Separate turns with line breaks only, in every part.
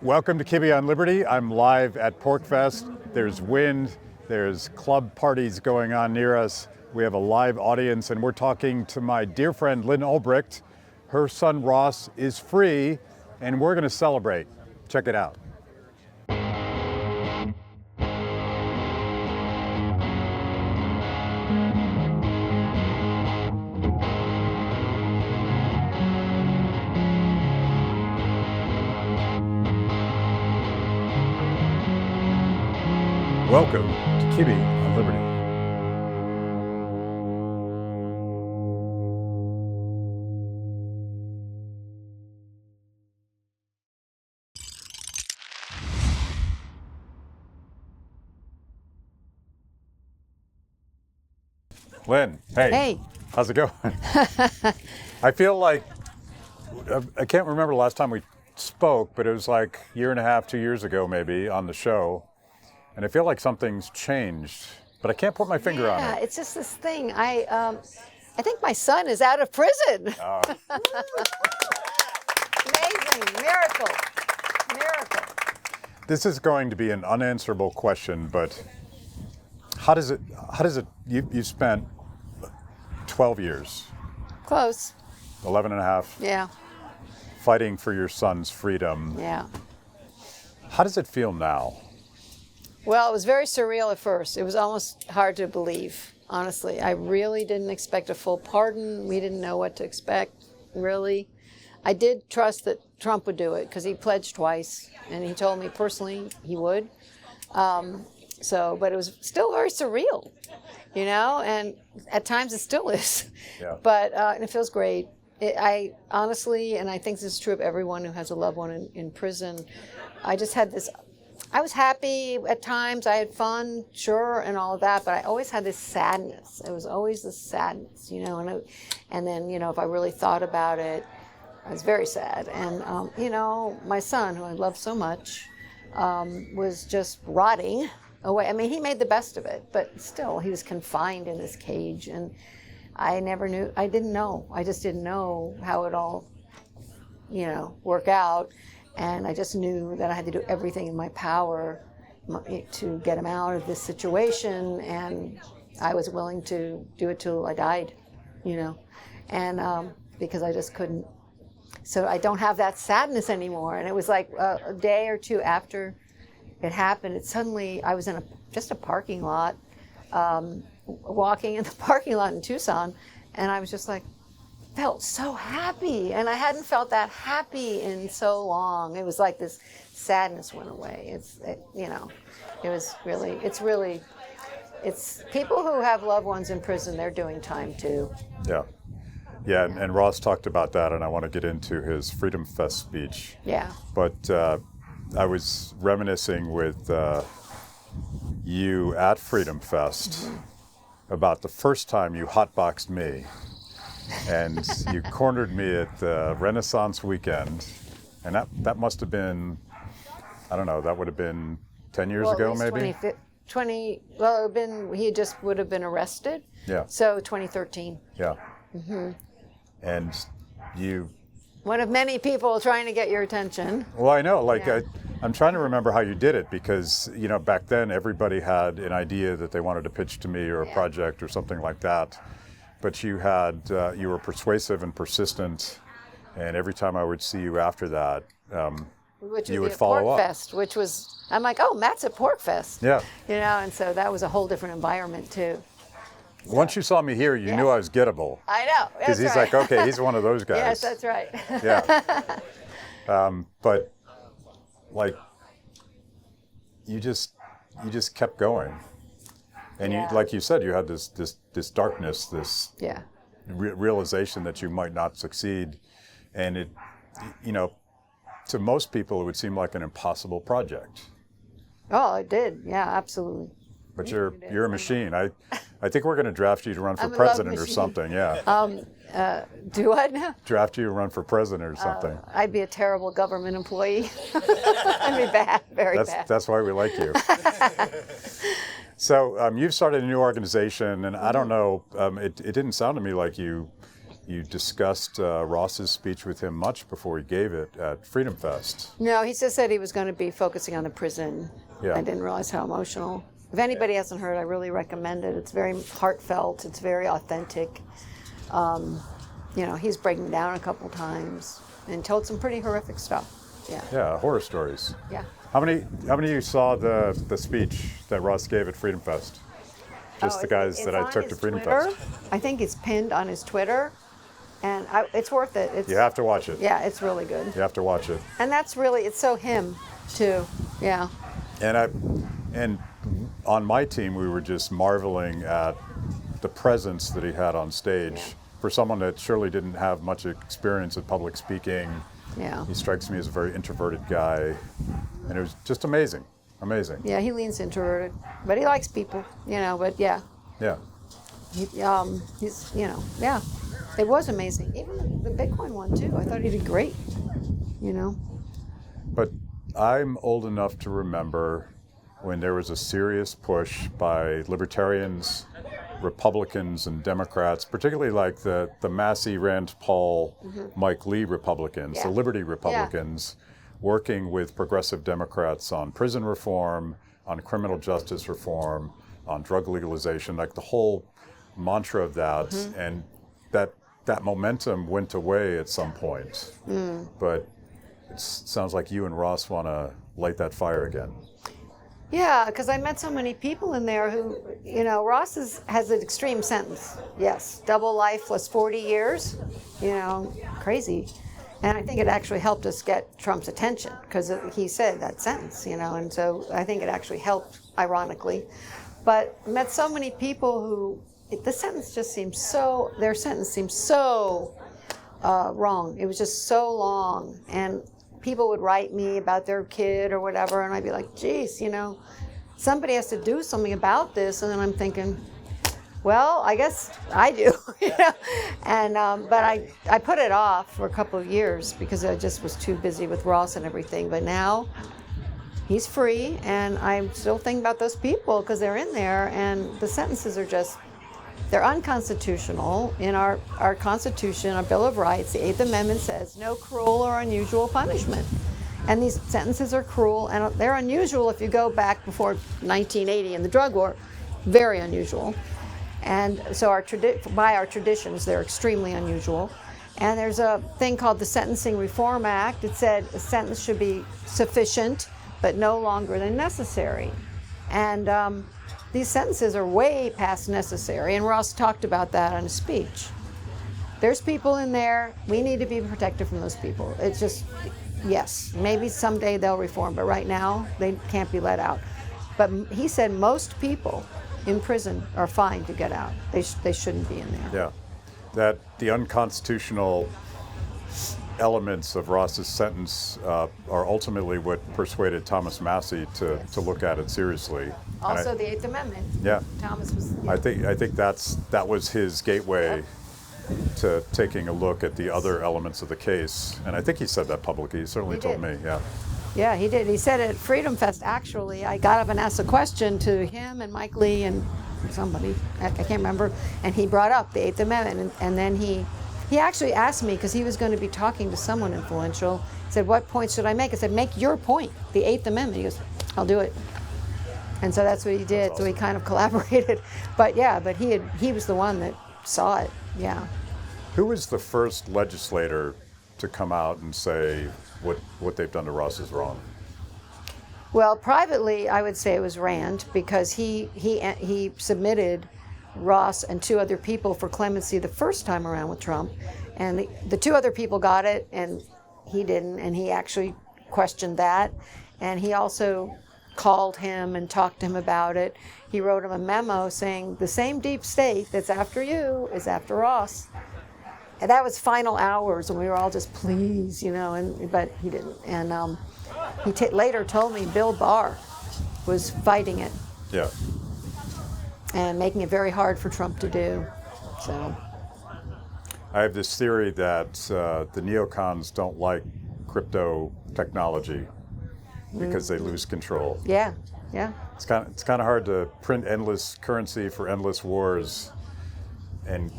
Welcome to Kibbe on Liberty. I'm live at Porcfest. There's wind, there's club parties going on near us. We have a live audience and we're talking to my dear friend Lyn Ulbricht. Her son Ross is free and we're gonna celebrate. Check it out. Welcome to Kibbe on Liberty. Lynn, hey.
Hey.
How's it going? I feel like, I can't remember the last time we spoke, but it was like a year and a half, 2 years ago maybe on the show. And I feel like something's changed, but I can't put my finger on it.
Yeah, it's just this thing. I think my son is out of prison.
Oh.
Amazing, miracle.
This is going to be an unanswerable question, but how does it, you spent 12 years.
Close.
11 and a half.
Yeah.
Fighting for your son's freedom.
Yeah.
How does it feel now?
Well, it was very surreal at first. It was almost hard to believe, honestly. I really didn't expect a full pardon. We didn't know what to expect, really. I did trust that Trump would do it because he pledged twice, and he told me personally he would. But it was still very surreal, you know, and at times it still is.
Yeah.
But it feels great. I honestly, and I think this is true of everyone who has a loved one in prison, I just had this, I was happy at times, I had fun, sure, and all of that, but I always had this sadness. It was always this sadness, you know, and then, you know, if I really thought about it, I was very sad. And, you know, my son, who I love so much, was just rotting away. I mean, he made the best of it, but still, he was confined in this cage, and I never knew, I just didn't know how it all, you know, work out. And I just knew that I had to do everything in my power to get him out of this situation, and I was willing to do it till I died, you know, and because I just couldn't. So I don't have that sadness anymore. And it was like a day or two after it happened, I was in just a parking lot, walking in the parking lot in Tucson, and I was just like, felt so happy, and I hadn't felt that happy in so long. It was like this sadness went away. You know, it's people who have loved ones in prison, they're doing time too.
Yeah, and Ross talked about that, and I want to get into his Freedom Fest speech.
Yeah.
But I was reminiscing with you at Freedom Fest about the first time you hotboxed me. And you cornered me at the Renaissance weekend, and that must have been, I don't know, that would have been 10 years ago, maybe?
20, well, he just would have been arrested.
Yeah.
So 2013.
Yeah. Mm-hmm. And you...
One of many people trying to get your attention.
Well, I know, like,
yeah.
I'm trying to remember how you did it, because, you know, back then everybody had an idea that they wanted to pitch to me or a project or something like that. But you were persuasive and persistent, and every time I would see you after that, you would follow up.
Porcfest, which was, I'm like, oh, Matt's at Porcfest.
Yeah.
You know, and so that was a whole different environment too. So,
once you saw me here, you knew I was gettable.
I know.
Because he's
right.
like, okay, he's one of those guys.
Yes, that's right.
Yeah. But like, you just kept going. And you, like you said, you had this darkness, this realization that you might not succeed, and it, you know, to most people it would seem like an impossible project.
Oh, it did. Yeah, absolutely.
But you're a machine. I think we're going to draft you to run for president or something. Yeah.
Do what now?
Draft you to run for president or something.
I'd be a terrible government employee. I'd be bad, very bad.
That's why we like you. So you've started a new organization, and I don't know, it didn't sound to me like you you discussed Ross's speech with him much before he gave it at Freedom Fest.
No, he just said he was going to be focusing on the prison.
Yeah.
I didn't realize how emotional. If anybody hasn't heard, I really recommend it. It's very heartfelt. It's very authentic. He's breaking down a couple times and told some pretty horrific stuff. Yeah.
Yeah, horror stories.
Yeah.
How many of you saw the speech that Ross gave at Freedom Fest? Just the guys that I took to Freedom Fest.
I think it's pinned on his Twitter, and it's worth it.
You have to watch it.
Yeah, it's really good.
You have to watch it.
And that's really, it's so him, too. Yeah.
And on my team, we were just marveling at the presence that he had on stage.
Yeah.
For someone that surely didn't have much experience at public speaking,
Yeah.
he strikes me as a very introverted guy, and it was just amazing. Amazing.
Yeah, he leans introverted, but he likes people, but yeah.
Yeah.
He's, yeah. It was amazing. Even the Bitcoin one, too. I thought he did great,
But I'm old enough to remember when there was a serious push by libertarians, Republicans, and Democrats, particularly like the Massey, Rand Paul, Mike Lee Republicans, the Liberty Republicans, working with progressive Democrats on prison reform, on criminal justice reform, on drug legalization, like the whole mantra of that. And that momentum went away at some point. But it sounds like you and Ross want to light that fire again.
Yeah, because I met so many people in there who, Ross has an extreme sentence. Yes, double life plus 40 years, crazy. And I think it actually helped us get Trump's attention because he said that sentence, and so I think it actually helped, ironically. But I met so many people who, their sentence seemed so wrong. It was just so long. And people would write me about their kid or whatever, and I'd be like, geez, somebody has to do something about this. And then I'm thinking, well, I guess I do, And but I put it off for a couple of years because I just was too busy with Ross and everything. But now he's free, and I'm still thinking about those people because they're in there, and the sentences are they're unconstitutional. In our Constitution, our Bill of Rights, the 8th Amendment says no cruel or unusual punishment. And these sentences are cruel, and they're unusual if you go back before 1980 in the drug war, very unusual. And so by our traditions, they're extremely unusual. And there's a thing called the Sentencing Reform Act. It said a sentence should be sufficient, but no longer than necessary. And these sentences are way past necessary. And Ross talked about that in a speech. There's people in there. We need to be protected from those people. It's just, yes, maybe someday they'll reform, but right now they can't be let out. But he said most people in prison are fine to get out. They shouldn't be in there.
Yeah, that the unconstitutional elements of Ross's sentence are ultimately what persuaded Thomas Massey to look at it seriously.
Also, the 8th Amendment.
Yeah,
Thomas was. Yeah.
I think that was his gateway to taking a look at the other elements of the case, and I think he said that publicly. He certainly told me. Yeah.
Yeah, he did. He said it at Freedom Fest, actually. I got up and asked a question to him and Mike Lee and somebody, I can't remember, and he brought up the 8th Amendment, and then he actually asked me, because he was going to be talking to someone influential, he said, what point should I make? I said, make your point, the 8th Amendment. He goes, I'll do it. And so that's what he did. Awesome. So we kind of collaborated. But he was the one that saw it, yeah.
Who was the first legislator to come out and say what they've done to Ross is wrong?
Well, privately, I would say it was Rand, because he submitted Ross and 2 other people for clemency the first time around with Trump, and the 2 other people got it, and he didn't, and he actually questioned that, and he also called him and talked to him about it. He wrote him a memo saying the same deep state that's after you is after Ross. And that was final hours, and we were all just, please, but he didn't. And he later told me Bill Barr was fighting it.
Yeah.
And making it very hard for Trump to do. So.
I have this theory that the neocons don't like crypto technology because they lose control.
Yeah.
It's kind of hard to print endless currency for endless wars and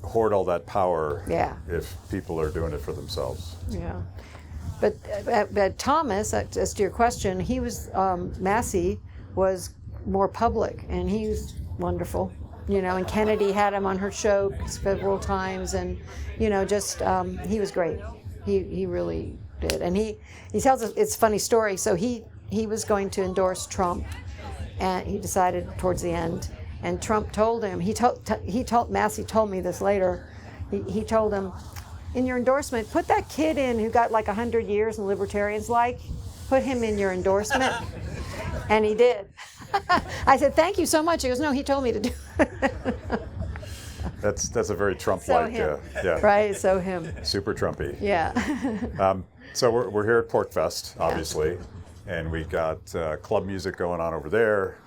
hoard all that power
Yeah.
if people are doing it for themselves.
Yeah. But Thomas, as to your question, he was, Massey was more public, and he was wonderful. And Kennedy had him on her show several times, and, just, he was great. He really did. And he tells us, it's a funny story. So he was going to endorse Trump, and he decided towards the end, and Trump told him, Massey told me this later, he told him, in your endorsement, put that kid in who got like 100 years and libertarians put him in your endorsement. And he did. I said, thank you so much. He goes, no, he told me to do it.
That's a very Trump-like, yeah.
Right, so him.
Super Trumpy.
Yeah.
So we're here at Porcfest, obviously, and we got club music going on over there,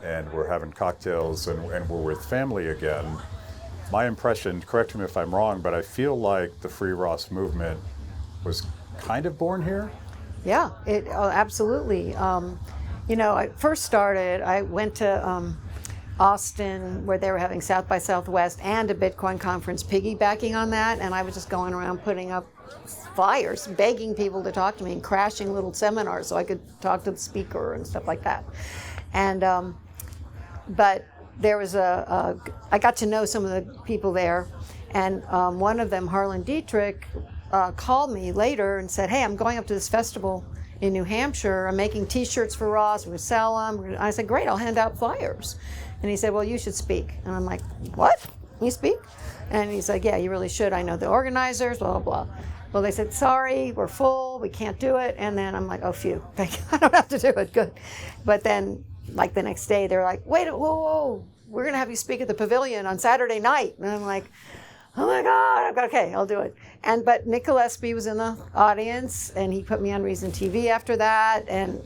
and we're having cocktails, and we're with family again. My impression, correct me if I'm wrong, but I feel like the Free Ross movement was kind of born here.
Yeah, absolutely. I first started, I went to Austin where they were having South by Southwest and a Bitcoin conference piggybacking on that, and I was just going around putting up flyers, begging people to talk to me and crashing little seminars so I could talk to the speaker and stuff like that. And, but there was I got to know some of the people there, and one of them, Harlan Dietrich, called me later and said, hey, I'm going up to this festival in New Hampshire. I'm making T-shirts for Ross. We're going to sell them. I said, great, I'll hand out flyers. And he said, well, you should speak. And I'm like, what? You speak? And he's like, yeah, you really should. I know the organizers, blah, blah, blah. Well, they said, sorry, we're full. We can't do it. And then I'm like, oh, phew. Thank you. I don't have to do it. Good. But then, like the next day, they're like, wait, whoa. We're going to have you speak at the Pavilion on Saturday night. And I'm like, oh my God, okay, I'll do it. But Nick Gillespie was in the audience, and he put me on Reason TV after that, and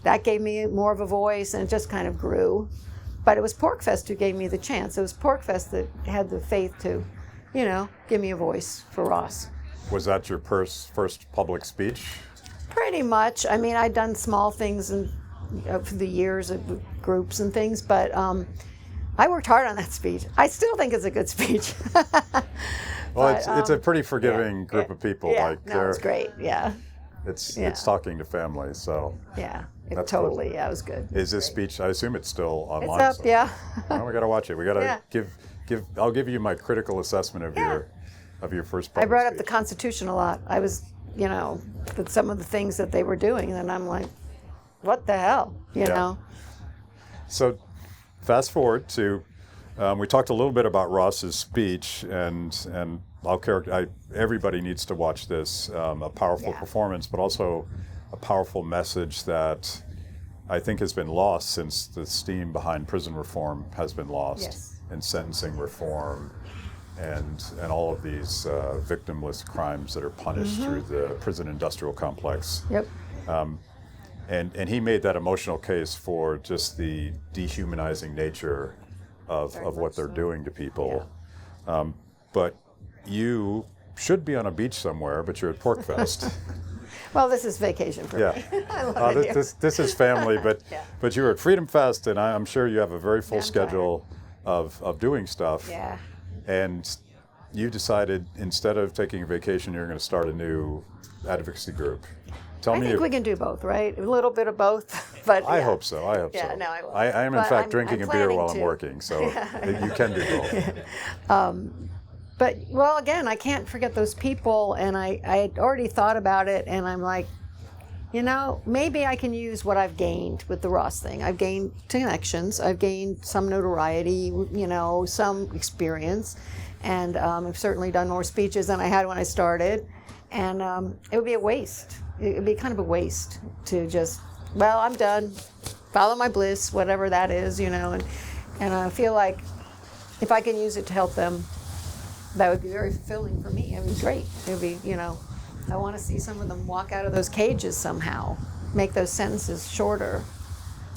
that gave me more of a voice, and it just kind of grew. But it was Porcfest who gave me the chance. It was Porcfest that had the faith to, give me a voice for Ross.
Was that your first public speech?
Pretty much. I mean, I'd done small things for the years of groups and things, but I worked hard on that speech. I still think it's a good speech.
Well, it's a pretty forgiving group of people.
Yeah, it's great. Yeah.
It's talking to families, so.
Yeah,
that's
totally.
Cool.
Yeah, it was good.
Is this speech? I assume it's still online.
It's up.
So.
Yeah.
Well, we got to watch it. We got to give. I'll give you my critical assessment of your first.
I brought
speech.
up the Constitution a lot. I was, with some of the things that they were doing, and I'm like, what the hell, you know? So,
fast forward to. We talked a little bit about Ross's speech, and everybody needs to watch this. A powerful performance, but also a powerful message that I think has been lost since the steam behind prison reform has been lost, and sentencing reform, and all of these victimless crimes that are punished through the prison industrial complex.
Yep.
And he made that emotional case for just the dehumanizing nature of what they're doing to people.
Yeah.
But you should be on a beach somewhere, but you're at Porcfest.
Well, this is vacation for me. I love it here.
This is family, but you're at Freedom Fest, and I'm sure you have a very full schedule of doing stuff.
Yeah.
And you decided, instead of taking a vacation, you're going to start a new advocacy group.
I think we can do both, right? A little bit of both, but
I hope so. I hope so.
No, I will.
I am in fact drinking a beer while I'm
to.
working, so you can do both.
But well, again, I can't forget those people, and I had already thought about it, and I'm like, maybe I can use what I've gained with the Ross thing. I've gained connections, I've gained some notoriety, some experience, and I've certainly done more speeches than I had when I started, and it would be a waste. It would be kind of a waste to just, I'm done, follow my bliss, whatever that is, and I feel like if I can use it to help them, that would be very fulfilling for me. It would be great. It would be, I want to see some of them walk out of those cages somehow, make those sentences shorter.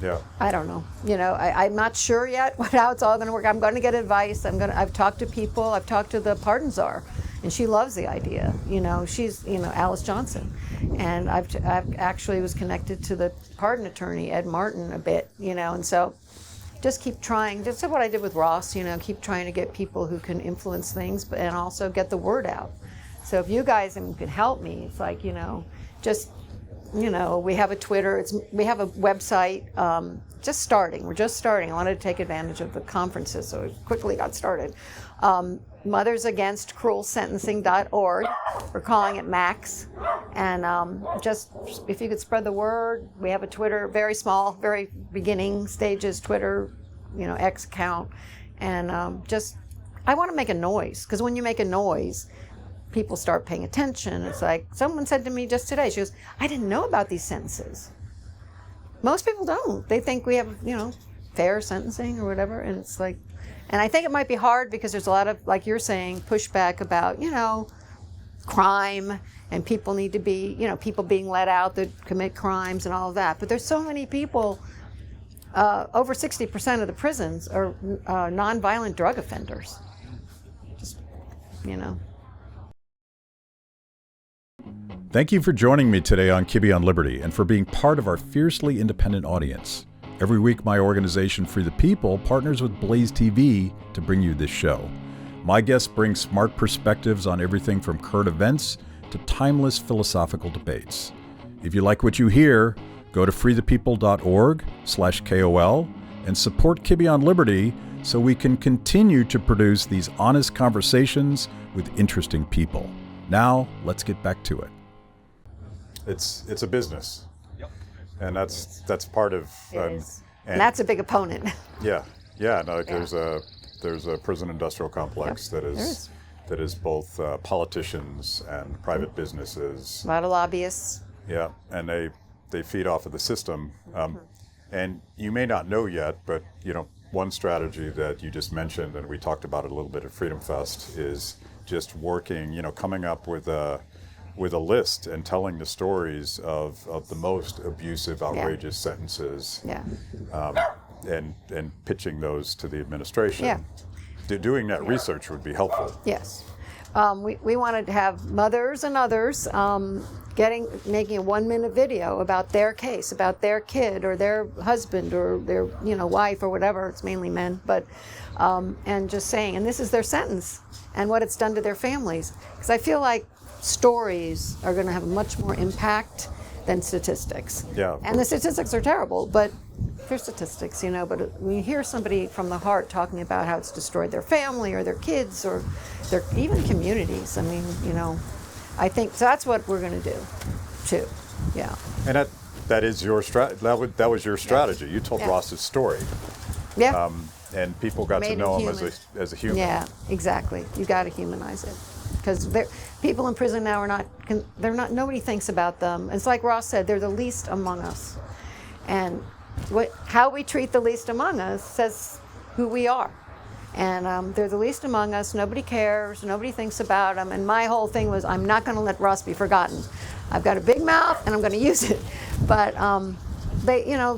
Yeah. I
don't know. I'm not sure yet how it's all going to work. I'm going to get advice. I've talked to people. I've talked to the pardon czar, and she loves the idea. She's, Alice Johnson. And I've actually was connected to the pardon attorney, Ed Martin, a bit, and so just keep trying. Just what I did with Ross, keep trying to get people who can influence things, and also get the word out. So if you guys can help me, it's like, just, we have a Twitter, we have a website, just starting. We're just starting. I wanted to take advantage of the conferences, so it quickly got started. mothersagainstcruelsentencing.org. We're calling it MAX. And just if you could spread the word, we have a Twitter, very small, very beginning stages Twitter, X account. And I want to make a noise, because when you make a noise, people start paying attention. It's like someone said to me just today, she goes, I didn't know about these sentences. Most people don't. They think we have, fair sentencing or whatever. And it's like, and I think it might be hard because there's a lot of, like you're saying, pushback about, crime, and people need to be, people being let out that commit crimes and all of that. But there's so many people, over 60% of the prisons are nonviolent drug offenders. Just,
Thank you for joining me today on Kibbe on Liberty and for being part of our fiercely independent audience. Every week, my organization, Free the People, partners with BlazeTV to bring you this show. My guests bring smart perspectives on everything from current events to timeless philosophical debates. If you like what you hear, go to freethepeople.org/KOL and support Kibbe on Liberty so we can continue to produce these honest conversations with interesting people. Now, let's get back to it. It's a business, and that's part of.
And that's a big opponent.
Yeah. No, there's a prison industrial complex that is both politicians and private businesses.
A lot of lobbyists.
Yeah, and they feed off of the system. And you may not know yet, but one strategy that you just mentioned, and we talked about it a little bit at Freedom Fest, is just working, coming up with a list and telling the stories of the most abusive, outrageous sentences, and pitching those to the administration.
Yeah.
Doing that research would be helpful.
Yes. We wanted to have mothers and others making a 1-minute video about their case, about their kid or their husband or their wife or whatever. It's mainly men, but and just saying, and this is their sentence and what it's done to their families. Because I feel like stories are going to have much more impact than statistics.
Yeah.
And the statistics are terrible, but they're statistics, But when you hear somebody from the heart talking about how it's destroyed their family or their kids or their even communities, I think that's what we're going to do, too. Yeah.
And that is your that was your strategy. You told Ross's story.
Yeah.
And people got to know him as a human.
Yeah, exactly. You got to humanize it. Because people in prison now nobody thinks about them. It's like Ross said, they're the least among us. And how we treat the least among us says who we are. And they're the least among us. Nobody cares. Nobody thinks about them. And my whole thing was, I'm not going to let Ross be forgotten. I've got a big mouth, and I'm going to use it. But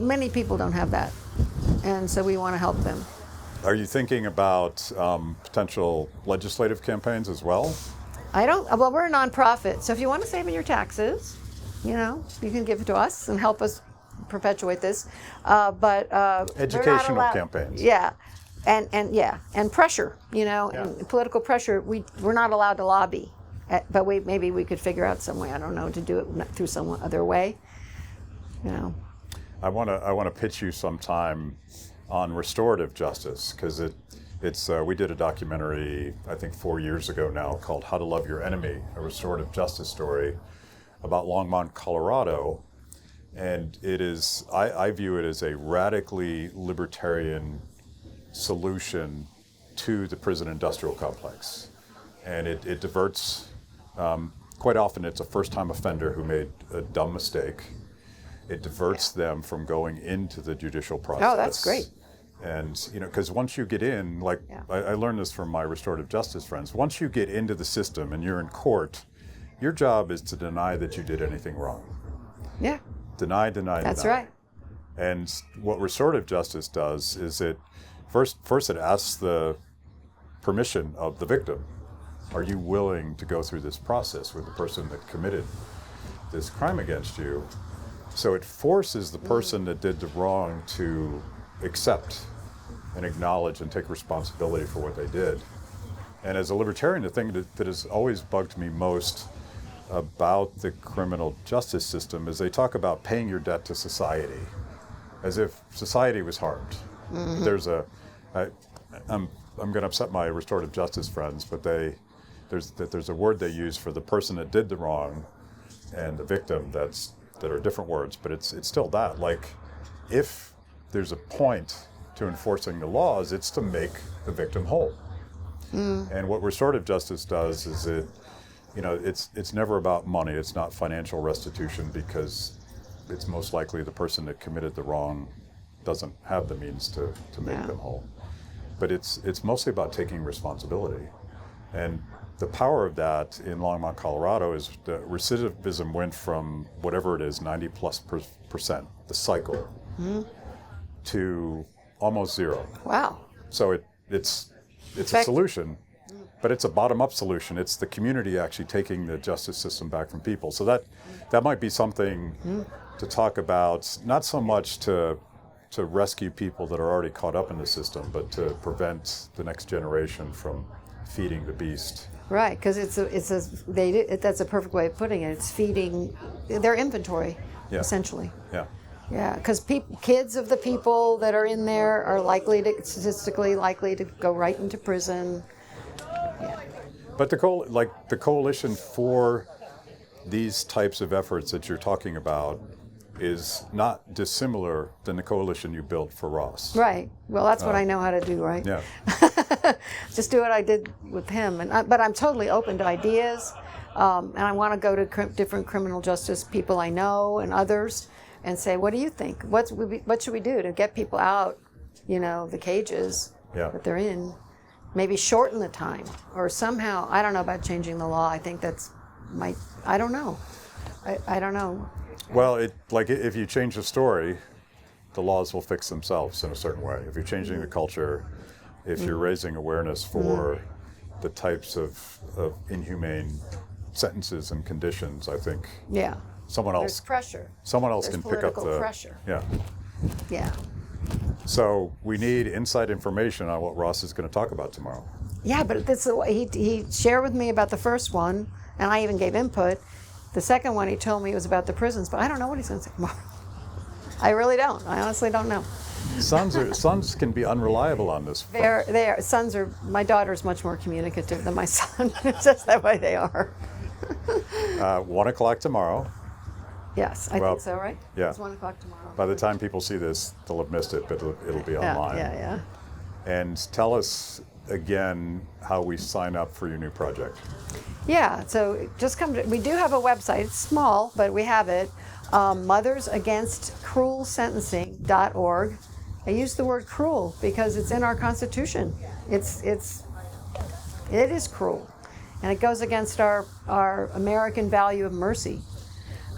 many people don't have that. And so we want to help them.
Are you thinking about potential legislative campaigns as well?
Well, we're a nonprofit, so if you want to save in your taxes, you can give it to us and help us perpetuate this. But
educational campaigns.
Yeah, and pressure, and political pressure. We're not allowed to lobby, but maybe we could figure out some way. I don't know, to do it through some other way.
I want to pitch you sometime on restorative justice, because we did a documentary, I think 4 years ago now, called How to Love Your Enemy, a restorative justice story about Longmont, Colorado. And I view it as a radically libertarian solution to the prison industrial complex. And it diverts, quite often it's a first-time offender who made a dumb mistake. It diverts them from going into the judicial process.
Oh, that's great.
And, because once you get in, I learned this from my restorative justice friends, once you get into the system and you're in court, your job is to deny that you did anything wrong.
Yeah.
Deny.
That's right.
And what restorative justice does is it first it asks the permission of the victim. Are you willing to go through this process with the person that committed this crime against you? So it forces the person that did the wrong to accept and acknowledge and take responsibility for what they did. And as a libertarian, the thing that has always bugged me most about the criminal justice system is they talk about paying your debt to society, as if society was harmed. I'm going to upset my restorative justice friends, but there's a word they use for the person that did the wrong and the victim that are different words, but it's still that. Like, if there's a point to enforcing the laws, it's to make the victim whole. And what restorative justice does is it's never about money. It's not financial restitution, because it's most likely the person that committed the wrong doesn't have the means to make them whole. But it's mostly about taking responsibility. And the power of that in Longmont, Colorado, is the recidivism went from whatever it is, 90+%, the cycle, to almost zero.
Wow.
So it's a solution, but it's a bottom-up solution. It's the community actually taking the justice system back from people. So that might be something to talk about, not so much to rescue people that are already caught up in the system, but to prevent the next generation from feeding the beast.
Right, because that's a perfect way of putting it. It's feeding their inventory, essentially.
Yeah.
Yeah, because kids of the people that are in there are statistically likely to go right into prison. Yeah.
But the coalition for these types of efforts that you're talking about is not dissimilar than the coalition you built for Ross.
Right. Well, that's what I know how to do, right?
Yeah.
Just do what I did with him. But I'm totally open to ideas, and I want to go to different criminal justice people I know and others and say, what do you think? What should we do to get people out, the cages that they're in? Maybe shorten the time, or somehow, I don't know about changing the law. I think I don't know. I don't know.
Well, if you change the story, the laws will fix themselves in a certain way. If you're changing the culture, if you're raising awareness for the types of inhumane sentences and conditions, I think someone else.
There's pressure.
Someone else
There's
can pick up the
pressure.
Yeah.
Yeah.
So we need inside information on what Ross is going to talk about tomorrow.
Yeah, but he shared with me about the first one, and I even gave input. The second one, he told me it was about the prisons, but I don't know what he's going to say tomorrow. I really don't. I honestly don't know.
Sons can be unreliable on this.
My daughter's much more communicative than my son. It's just that way they are.
1 o'clock tomorrow.
Yes, I think so, right?
Yeah.
It's 1 o'clock tomorrow.
By the time people see this, they'll have missed it, but it'll be online.
Yeah.
And tell us again how we sign up for your new project.
Yeah, so just we do have a website. It's small, but we have it. mothersagainstcruelsentencing.org. I use the word cruel because it's in our Constitution. It is cruel, and it goes against our American value of mercy.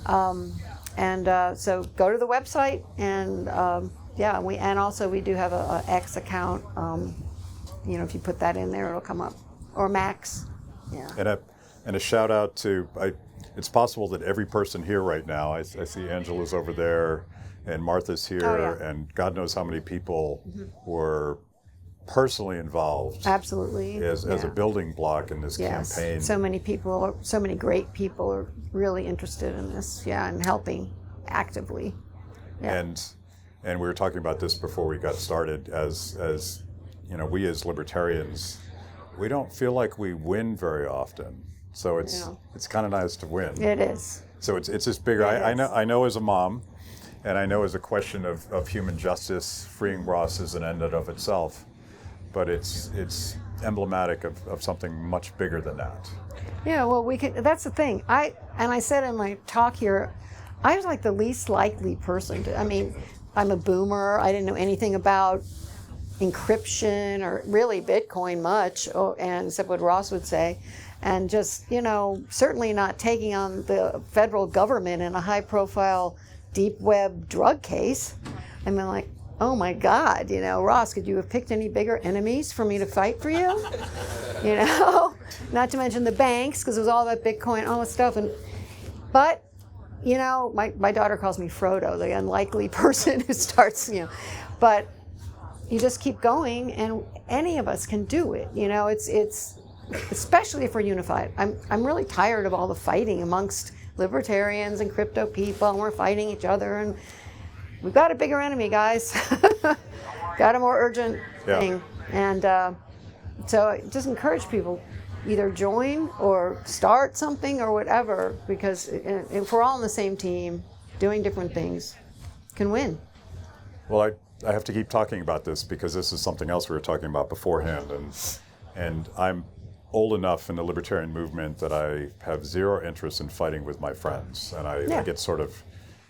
So go to the website, and we do have a X account. If you put that in there, it'll come up, or Max. Yeah.
And a shout out to, it's possible that every person here right now, I see Angela's over there, and Martha's here, and God knows how many people were personally involved.
Absolutely.
As a building block in this campaign.
So many people, so many great people are really interested in this, and helping actively. Yeah.
And we were talking about this before we got started, as we as libertarians, we don't feel like we win very often. So it's kind of nice to win.
It is.
So it's just bigger. I know as a mom, and I know as a question of human justice, freeing Ross is an end in of itself, but it's emblematic of something much bigger than that.
Yeah, well, that's the thing. I said in my talk here, I was like the least likely person I'm a boomer. I didn't know anything about encryption or really Bitcoin much, and except what Ross would say, and just certainly not taking on the federal government in a high-profile deep web drug case. Like, oh my God, Ross, could you have picked any bigger enemies for me to fight for you? Not to mention the banks, because it was all about Bitcoin, all that stuff. But my daughter calls me Frodo, the unlikely person who starts, but you just keep going, and any of us can do it. You know, it's especially if we're unified. I'm really tired of all the fighting amongst libertarians and crypto people, and we're fighting each other, and we've got a bigger enemy, guys. Got a more urgent thing. And so just encourage people, either join or start something or whatever, because if we're all on the same team doing different things, can win.
Well, I have to keep talking about this because this is something else we were talking about beforehand, and I'm old enough in the libertarian movement that I have zero interest in fighting with my friends, and I get sort of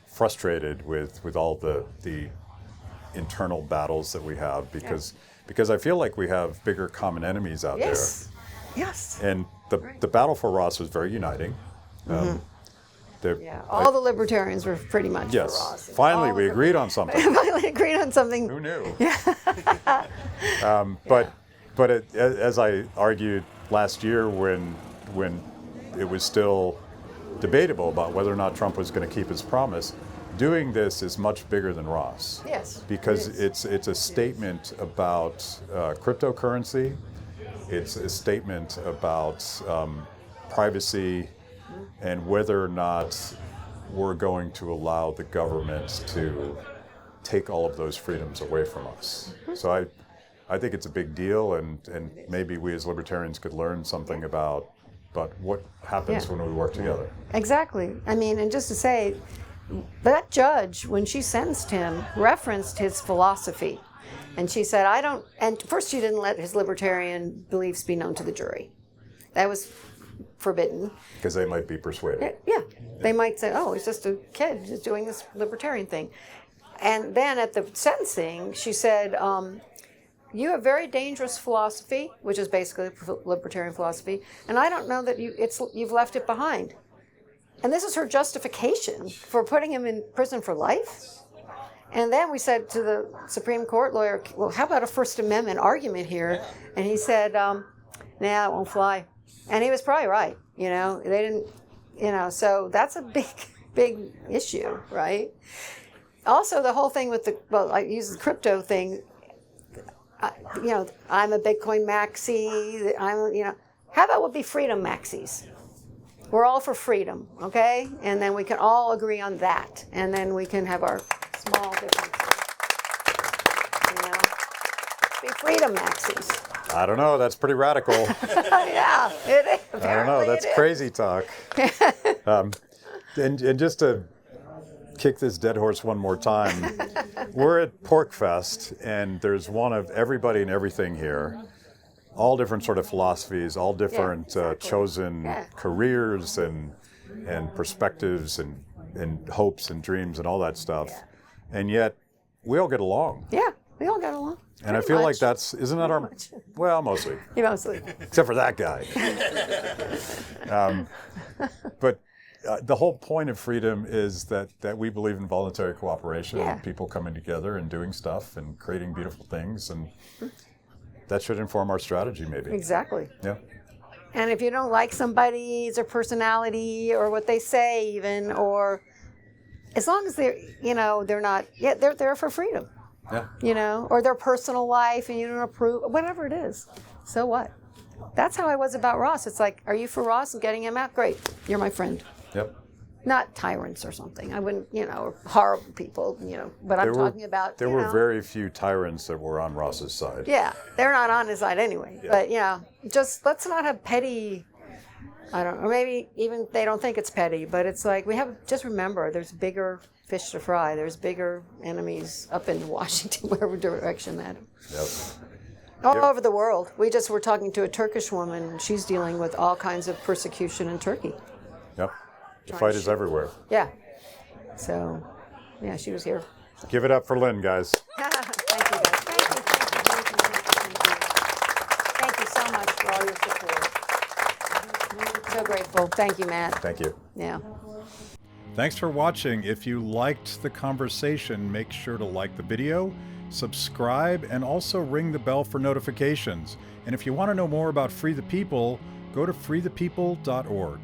frustrated with all the internal battles that we have because I feel like we have bigger common enemies out there.
Yes.
And the battle for Ross was very uniting.
All the libertarians were pretty much for Ross.
Finally, we agreed on something.
Finally agreed on something.
Who knew? But as I argued last year when it was still debatable about whether or not Trump was going to keep his promise, doing this is much bigger than Ross.
Yes.
Because it's a statement about cryptocurrency. It's a statement about privacy and whether or not we're going to allow the government to take all of those freedoms away from us. So I think it's a big deal, and maybe we as libertarians could learn something about what happens when we work together.
Exactly. I mean, and just to say, that judge, when she sentenced him, referenced his philosophy. And she said, and first she didn't let his libertarian beliefs be known to the jury. That was forbidden.
Because they might be persuaded.
Yeah. They might say, oh, he's just a kid just doing this libertarian thing. And then at the sentencing, she said, you have very dangerous philosophy, which is basically libertarian philosophy, and I don't know that you've left it behind. And this is her justification for putting him in prison for life. And then we said to the Supreme Court lawyer, well, how about a First Amendment argument here? And he said, nah, it won't fly. And he was probably right. You know, they didn't, so that's a big issue, right? Also, the whole thing with I use the crypto thing. I'm a Bitcoin maxi. How about we'll be freedom maxis? We're all for freedom, okay? And then we can all agree on that, and then we can have our small differences. Be freedom maxis.
I don't know. That's pretty radical.
Yeah, it is.
I don't know. That's crazy talk. And just to kick this dead horse one more time, we're at Porcfest, and there's one of everybody and everything here. All different sort of philosophies, all different chosen careers and perspectives and hopes and dreams and all that stuff. And yet, we all get along.
Yeah, we all get along.
And I feel like isn't that our, well, mostly.
Yeah, mostly.
Except for that guy. But the whole point of freedom is that we believe in voluntary cooperation and people coming together and doing stuff and creating beautiful things, and that should inform our strategy, maybe.
Exactly.
Yeah.
And if you don't like somebody's or personality or what they say, even, or as long as they're not, they're there for freedom. Yeah. Or their personal life, and you don't approve, whatever it is. So what? That's how I was about Ross. It's like, are you for Ross and getting him out? Great, you're my friend.
Yep.
Not tyrants or something. I wouldn't, or horrible people, but I'm talking about,
There were very few tyrants that were on Ross's side.
Yeah, they're not on his side anyway. Yeah. But, just let's not have petty, I don't know, or maybe even they don't think it's petty, but it's like just remember, there's bigger fish to fry. There's bigger enemies up in Washington, whatever direction that is.
Yep.
All over the world. We just were talking to a Turkish woman, and she's dealing with all kinds of persecution in Turkey.
Yep. The fight is everywhere.
Yeah. So, she was here. So.
Give it up for Lynn, guys.
Thank you, guys. Thank you so much for all your support. So grateful. Thank you, Matt.
Thank you.
Yeah.
Thanks for watching. If you liked the conversation, make sure to like the video, subscribe, and also ring the bell for notifications. And if you want to know more about Free the People, go to freethepeople.org.